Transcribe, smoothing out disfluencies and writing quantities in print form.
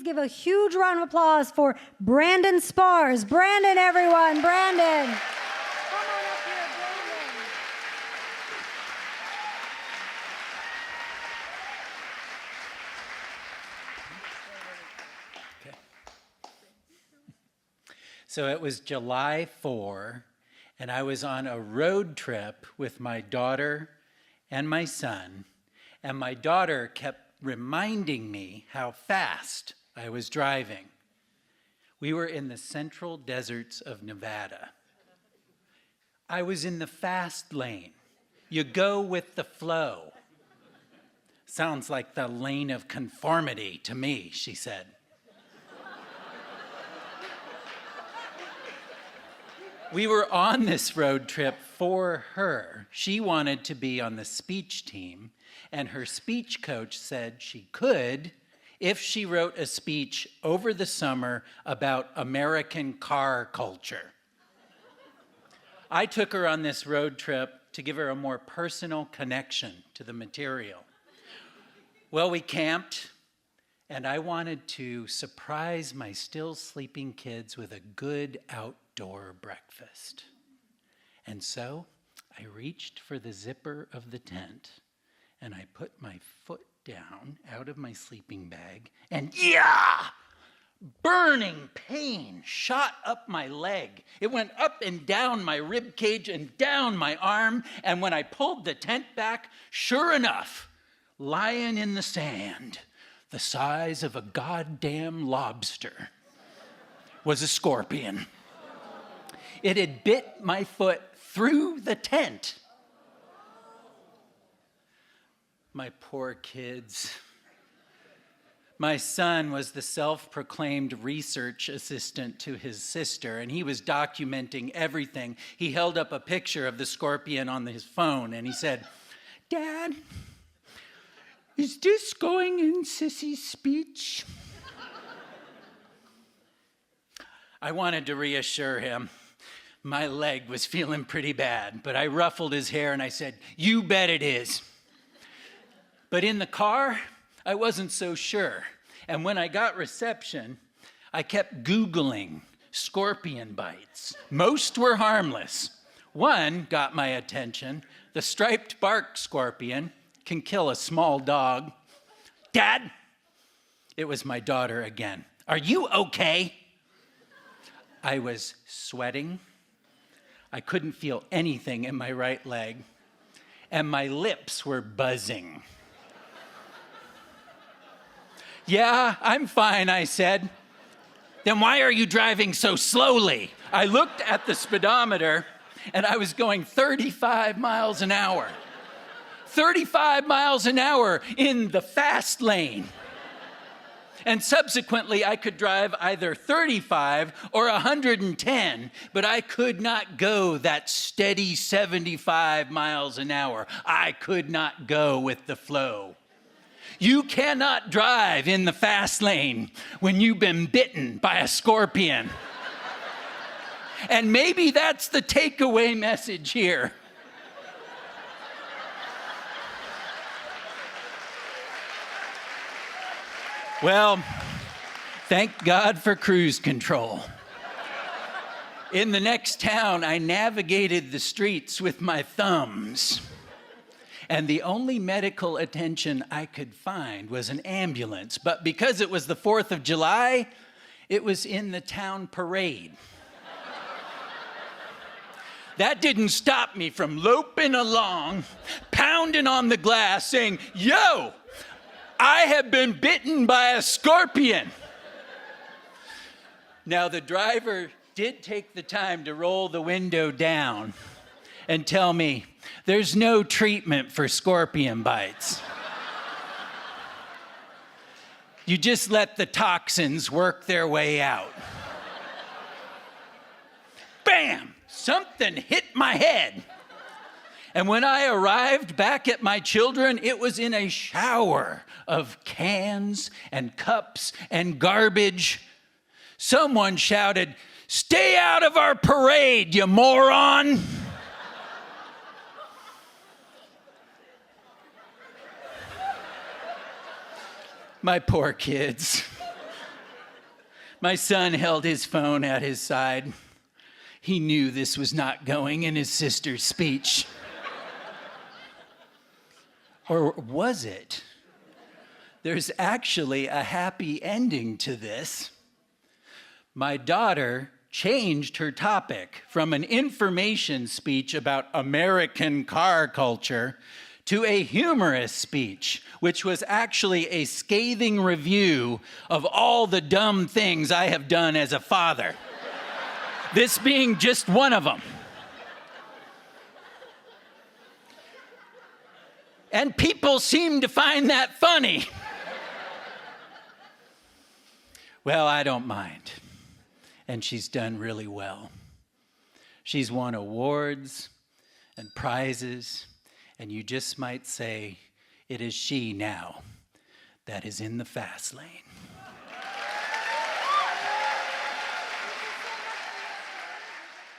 give a huge round of applause for BrandonSpars. Brandon, everyone, Brandon. Come on up here, Brandon. Okay. So it was July 4, and I was on a road trip with my daughter and my son, and my daughter kept reminding me how fast I was driving. We were in the central deserts of Nevada. I was in the fast lane. You go with the flow. Sounds like the lane of conformity to me, she said. We were on this road trip for her. She wanted to be on the speech team, and her speech coach said she could if she wrote a speech over the summer about American car culture. I took her on this road trip to give her a more personal connection to the material. Well, we camped, and I wanted to surprise my still sleeping kids with a good outdoor breakfast. And so I reached for the zipper of the tent, and I put my foot down out of my sleeping bag, and burning pain shot up my leg. It went up and down my rib cage and down my arm, and when I pulled the tent back, sure enough, lying in the sand, the size of a goddamn lobster, was a scorpion. It had bit my foot through the tent. My poor kids. My son was the self-proclaimed research assistant to his sister, and he was documenting everything. He held up a picture of the scorpion on his phone, and he said, "Dad, is this going in Sissy's speech?" I wanted to reassure him. My leg was feeling pretty bad, but I ruffled his hair and I said, "You bet it is." But in the car, I wasn't so sure. And when I got reception, I kept Googling scorpion bites. Most were harmless. One got my attention. The striped bark scorpion can kill a small dog. "Dad," it was my daughter again, "are you okay?" I was sweating. I couldn't feel anything in my right leg, and my lips were buzzing. "Yeah, I'm fine," I said. "Then why are you driving so slowly?" I looked at the speedometer, and I was going 35 miles an hour. 35 miles an hour in the fast lane. And subsequently, I could drive either 35 or 110, but I could not go that steady 75 miles an hour. I could not go with the flow. You cannot drive in the fast lane when you've been bitten by a scorpion. And maybe that's the takeaway message here. Well, thank God for cruise control. In the next town, I navigated the streets with my thumbs. And the only medical attention I could find was an ambulance. But because it was the 4th of July, it was in the town parade. That didn't stop me from loping along, pounding on the glass, saying, "Yo, I have been bitten by a scorpion." Now, the driver did take the time to roll the window down and tell me, "There's no treatment for scorpion bites. You just let the toxins work their way out." Bam! Something hit my head. And when I arrived back at my children, it was in a shower of cans and cups and garbage. Someone shouted, "Stay out of our parade, you moron!" My poor kids. My son held his phone at his side. He knew this was not going in his sister's speech. Or was it? There's actually a happy ending to this. My daughter changed her topic from an information speech about American car culture to a humorous speech, which was actually a scathing review of all the dumb things I have done as a father. This being just one of them. And people seem to find that funny. Well, I don't mind. And she's done really well. She's won awards and prizes, and you just might say it is she now that is in the fast lane.